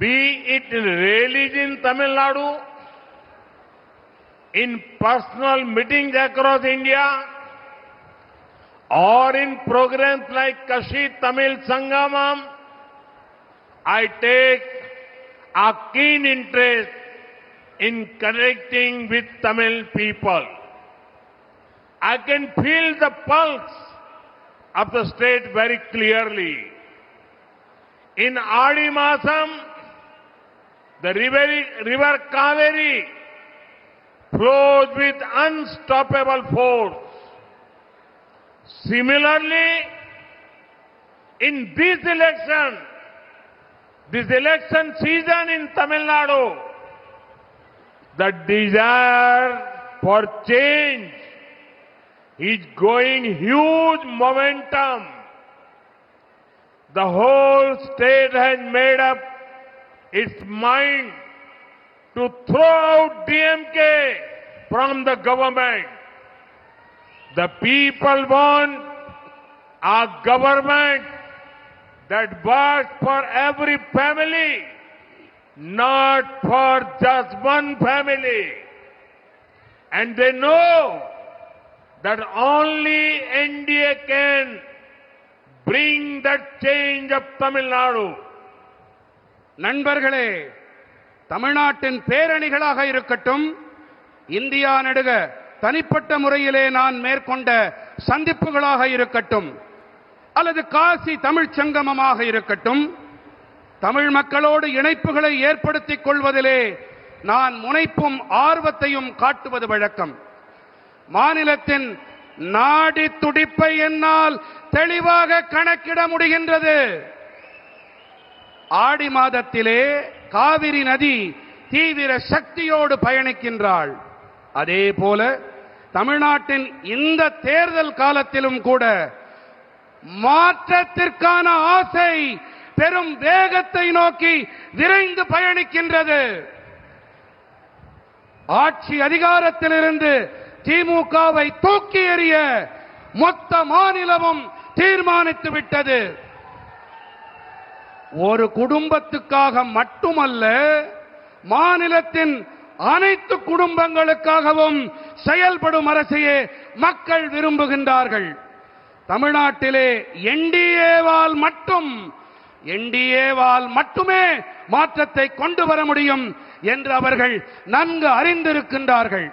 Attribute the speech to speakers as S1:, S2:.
S1: be it in rallies in Tamil Nadu, in personal meetings across India, or in programs like Kashi Tamil Sangamam, I take a keen interest in connecting with Tamil people. I can feel the pulse of the state very clearly. In Adi Masam, the river Kaveri flows with unstoppable force. Similarly, in this election season in Tamil Nadu, the desire for change is going huge momentum. The whole state has made up its mind to throw out DMK from the government. The people want a government that works for every family, not for just one family. And they know that only NDA can bring that change of Tamil Nadu.
S2: நண்பர்களே, தமிழ்நாட்டின் பேரணிகளாக இருக்கட்டும், India நடுக தனிப்பட்ட முறையிலே நான் மேற்கொண்ட சந்திப்புகளாக இருக்கட்டும், அல்லது காசி தமிழ்ச் சங்கமமாக இருக்கட்டும், தமிழ் மக்களோடு இணைப்புகளை ஏற்படுத்திக் கொள்வதிலே நான் முனைப்பும் ஆர்வத்தையும் காட்டுவது வழக்கம். மாநிலத்தின் நாடி துடிப்பை என்னால் தெளிவாக கணக்கிட முடிகின்றது. ஆடி மாதத்திலே காவிரி நதி தீவிர சக்தியோடு பயணிக்கின்றாள். அதே போல தமிழ்நாட்டின் இந்த தேர்தல் காலத்திலும் கூட மாற்றத்திற்கான ஆசை பெரும் வேகத்தை நோக்கி விரைந்து பயணிக்கின்றது. ஆட்சி அதிகாரத்திலிருந்து திமுகவை தூக்கி எறிய மொத்த மாநிலமும் தீர்மானித்து விட்டது. ஒரு குடும்பத்துக்காக மட்டுமல்ல, மாநிலத்தின் அனைத்து குடும்பங்களுக்காகவும் செயல்படும் அரசையே மக்கள் விரும்புகின்றார்கள். தமிழ்நாட்டிலே என்டிஏவால் மட்டுமே மாற்றத்தை கொண்டு வர முடியும் என்று அவர்கள் நன்கு அறிந்திருக்கின்றார்கள்.